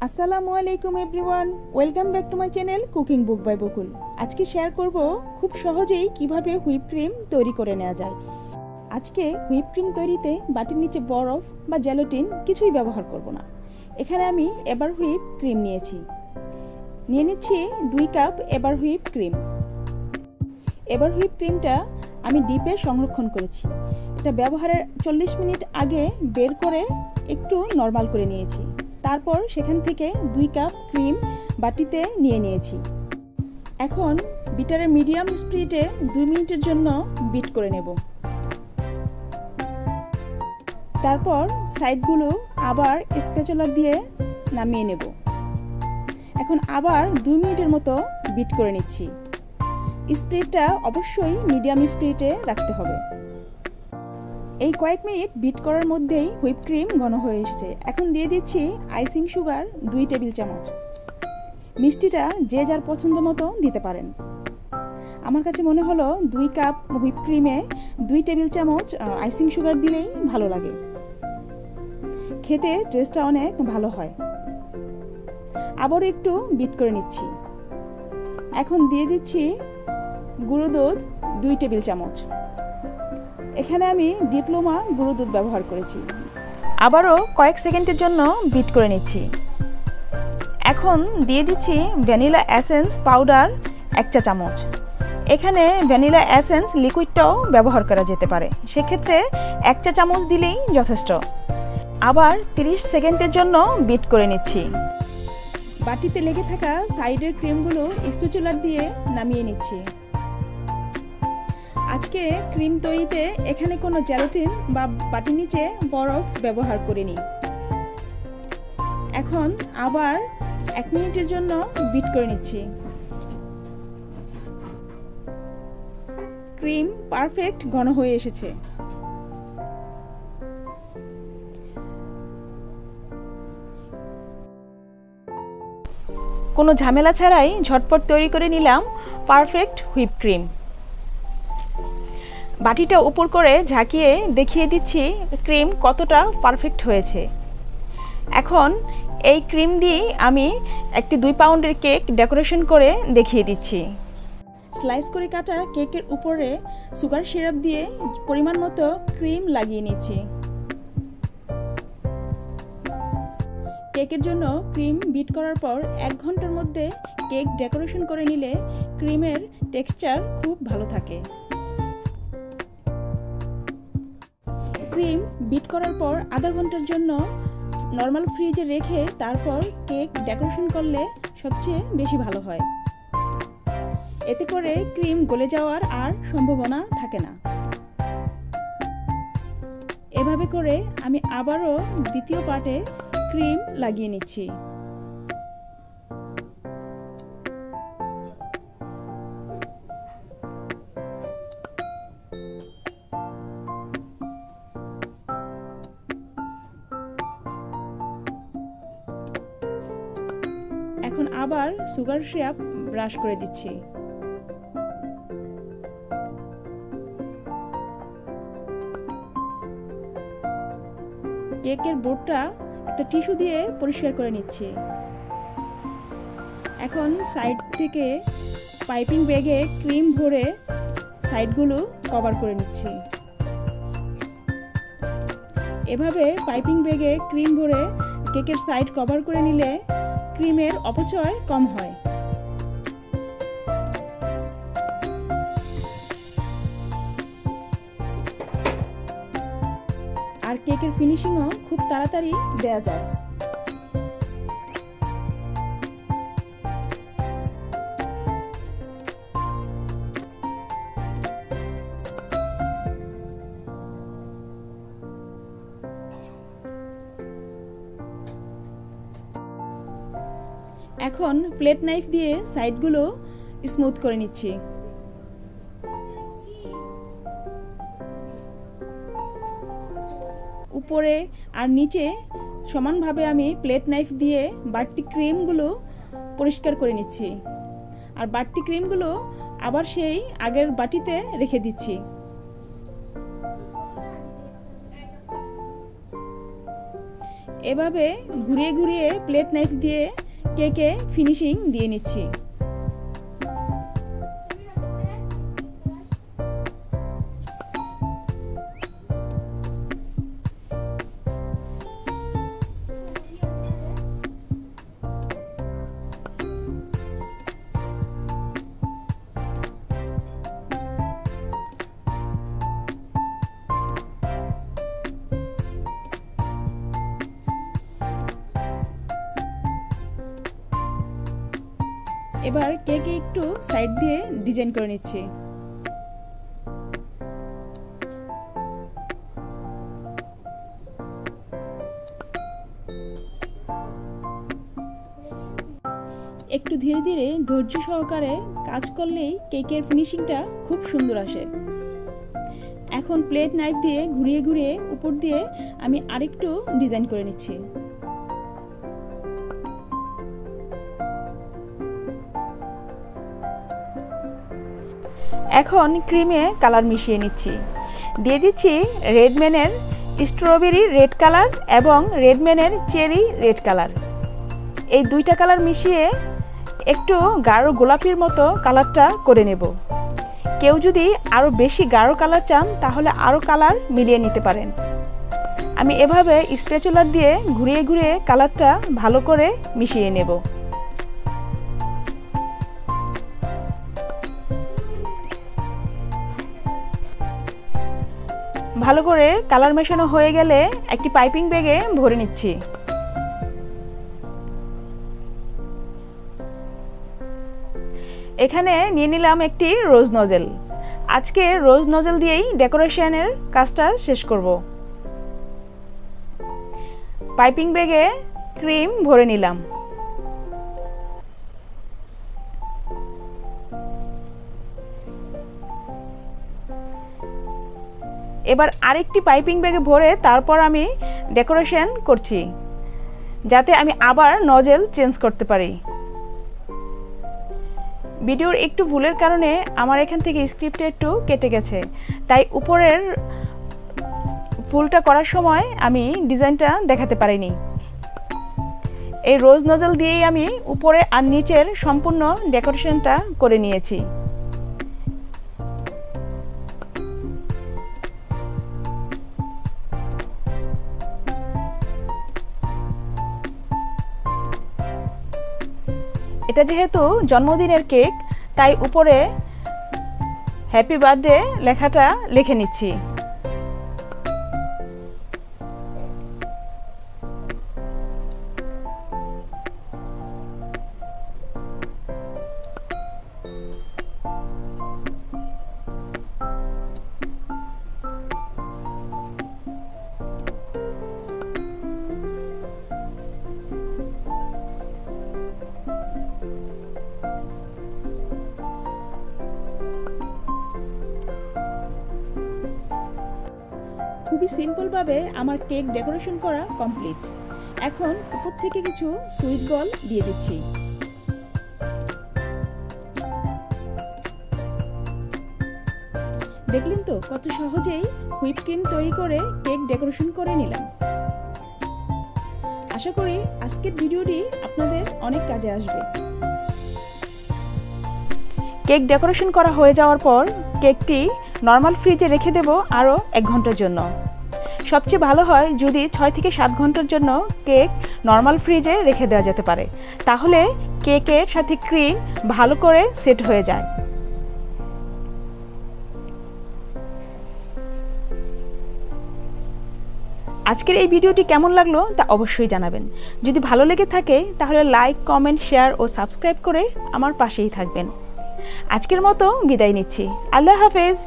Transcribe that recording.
আসসালামু আলাইকুম everyone, welcome back to my channel cooking book by Bakul. আজকে শেয়ার করব খুব সহজেই কিভাবে হুইপ ক্রিম তৈরি করে নেওয়া যায়। আজকে হুইপ ক্রিম তৈরিতে বাটির নিচে বরফ বা জেলাটিন কিছুই ব্যবহার করব না। এখানে আমি এভার হুইপ ক্রিম নিয়ে নিচ্ছি 2 cup ever whip cream. Ever whip ক্রিমটা আমি ডিপে সংরক্ষণ করেছি। এটা ব্যবহারের 40 মিনিট আগে বের করে একটু নরমাল করে নিয়েছি। তারপর সেখান থেকে 2 কাপ ক্রিম বাটিতে নিয়েছি। এখন বিটারের মিডিয়াম স্পিডে 2 মিনিটের জন্য বিট করে নেব। তারপর সাইডগুলো আবার স্প্যাচুলার দিয়ে নামিয়ে নেব। এখন আবার 2 মিনিটের মতো বিট করে নিচ্ছি। স্পিডটা অবশ্যই মিডিয়াম স্পিডে রাখতে হবে। এই কয়েক মিনিট বিট করার মধ্যেই হুইপ ক্রিম ঘন হয়ে এসেছে। এখন দিয়ে দিচ্ছি আইসিং সুগার 2 টেবিল চামচ। মিষ্টিটা যে যার পছন্দ মতো দিতে পারেন। আমার কাছে মনে হলো 2 কাপ হুইপ ক্রিমে 2 টেবিল চামচ আইসিং সুগার দিলেই ভালো লাগে, খেতে টেস্টটা অনেক ভালো হয়। আবার একটু বিট করে নিচ্ছি। এখন দিয়ে দিচ্ছি গুঁড়ো দুধ 2 টেবিল চামচ। এখানে আমি ডিপ্লোমা গুঁড়ো দুধ ব্যবহার করেছি। আবারও কয়েক সেকেন্ডের জন্য বিট করে নিচ্ছি। এখন দিয়ে দিচ্ছি ভ্যানিলা এসেন্স পাউডার 1 চা চামচ। এখানে ভ্যানিলা এসেন্স লিকুইডটাও ব্যবহার করা যেতে পারে, সেক্ষেত্রে 1 চা চামচ দিলেই যথেষ্ট। আবার 30 সেকেন্ডের জন্য বিট করে নিচ্ছি। বাটিতে লেগে থাকা সাইডের ক্রিমগুলো স্প্যাচুলার দিয়ে নামিয়ে নিচ্ছি। আজকে ক্রিম তৈরিতে এখানে কোনো জেলাটিন বা বাটির নিচে বরফ ব্যবহার করিনি। এখন আবার 1 মিনিটের জন্য বিট করে নিচ্ছি। ক্রিম পারফেক্ট ঘন হয়ে এসেছে। কোনো ঝামেলা ছাড়াই ঝটপট তৈরি করে নিলাম পারফেক্ট হুইপ ক্রিম। বাটিটা উপর করে ঝাঁকিয়ে দেখিয়ে দিচ্ছি ক্রিম কতটা পারফেক্ট হয়েছে। এখন এই ক্রিম দিয়ে আমি একটি 2 পাউন্ডের কেক ডেকোরেশন করে দেখিয়ে দিচ্ছি। স্লাইস করে কাটা কেকের উপরে সুগার সিরাপ দিয়ে পরিমাণ মতো ক্রিম লাগিয়ে নিচ্ছি। কেকের জন্য ক্রিম বিট করার পর 1 ঘন্টার মধ্যে কেক ডেকোরেশন করে নিলে ক্রিমের টেক্সচার খুব ভালো থাকে। ক্রিম বিট করার পর আধা ঘন্টার জন্য নর্মাল ফ্রিজে রেখে তারপর কেক ডেকোরেশন করলে সবচেয়ে বেশি ভালো হয়। এতে করে ক্রিম গলে যাওয়ার আর সম্ভাবনা থাকে না। এভাবে করে আমি আবারও দ্বিতীয় পার্টে ক্রিম লাগিয়ে নিচ্ছি। এখন আবার সুগার সিরাপ ব্রাশ করে দিচ্ছি। কেকের বোর্ডটা একটা টিস্যু দিয়ে পরিষ্কার করে নিচ্ছি। এখন সাইড থেকে পাইপিং ব্যাগে ক্রিম ভরে সাইডগুলো কভার করে নিচ্ছি। এভাবে পাইপিং ব্যাগে ক্রিম ভরে কেকের সাইড কভার করে নিলে ক্রিমের অপচয় কম হয়। আর কেকের ফিনিশিংও খুব তাড়াতাড়ি দেয়া যায়। এখন প্লেট নাইফ দিয়ে সাইডগুলো স্মুথ করে নিচ্ছি। উপরে আর নিচে সমানভাবে আমি প্লেট নাইফ দিয়ে বাড়তি ক্রিমগুলো পরিষ্কার করে নিচ্ছি। আর বাড়তি ক্রিমগুলো আবার সেই আগের বাটিতে রেখে দিচ্ছি। এভাবে ঘুরিয়ে ঘুরিয়ে প্লেট নাইফ দিয়ে কেকে ফিনিশিং দিয়ে নিচ্ছি। এবার কেকে একটু সাইড দিয়ে ডিজাইন করে নিচ্ছি। একটু ধীরে ধীরে ধৈর্য সহকারে কাজ করলেই কেকের ফিনিশিংটা খুব সুন্দর আসে। এখন প্লেট নাইফ দিয়ে ঘুরিয়ে ঘুরিয়ে উপর দিয়ে আমি আরেকটু ডিজাইন করে নিচ্ছি। এখন ক্রিমে কালার মিশিয়ে নিচ্ছি। দিয়ে দিচ্ছি রেডম্যানের স্ট্রবেরি রেড কালার এবং রেডম্যানের চেরি রেড কালার। এই দুইটা কালার মিশিয়ে একটু গাঢ় গোলাপির মতো কালারটা করে নেব। কেউ যদি আরও বেশি গাঢ় কালার চান তাহলে আরও কালার মিলিয়ে নিতে পারেন। আমি এভাবে স্প্যাচুলার দিয়ে ঘুরিয়ে ঘুরিয়ে কালারটা ভালো করে মিশিয়ে নেব। ভালো করে কালার মেশানো হয়ে গেলে একটি পাইপিং ব্যাগে ভরে নিচ্ছি। এখানে নিয়ে নিলাম একটি রোজ নজেল। আজকে রোজ নজেল দিয়েই ডেকোরেশনের কাজটা শেষ করব। পাইপিং ব্যাগে ক্রিম ভরে নিলাম। এবার আরেকটি পাইপিং ব্যাগে ভরে তারপর আমি ডেকোরেশন করছি, যাতে আমি আবার নজেল চেঞ্জ করতে পারি। ভিডিওর একটু ভুলের কারণে আমার এখান থেকে স্ক্রিপ্টে একটু কেটে গেছে, তাই উপরের ফুলটা করার সময় আমি ডিজাইনটা দেখাতে পারিনি। এই রোজ নজেল দিয়েই আমি উপরে আর নিচের সম্পূর্ণ ডেকোরেশনটা করে নিয়েছি। এটা যেহেতু জন্মদিনের কেক, তাই উপরে হ্যাপি বার্থডে লেখাটা লিখে নিচ্ছি। খুবই সিম্পলভাবে আমার কেক ডেকোরেশন করা কমপ্লিট। এখন উপর থেকে কিছু সুইট বল দিয়ে দিচ্ছি। দেখলেন তো কত সহজেই হুইপ ক্রিম তৈরি করে কেক ডেকোরেশন করে নিলাম। আশা করি আজকের ভিডিওটি আপনাদের অনেক কাজে আসবে। কেক ডেকোরেশন করা হয়ে যাওয়ার পর কেকটি নর্মাল ফ্রিজে রেখে দেব আরও 1 ঘন্টার জন্য। সবচেয়ে ভালো হয় যদি 6 থেকে 7 ঘন্টার জন্য কেক নর্মাল ফ্রিজে রেখে দেওয়া যেতে পারে, তাহলে কেকের সাথে ক্রিম ভালো করে সেট হয়ে যায়। আজকের এই ভিডিওটি কেমন লাগলো তা অবশ্যই জানাবেন। যদি ভালো লেগে থাকে তাহলে লাইক, কমেন্ট, শেয়ার ও সাবস্ক্রাইব করে আমার পাশেই থাকবেন। আজকের মতো বিদায় নিচ্ছি। আল্লাহ হাফেজ।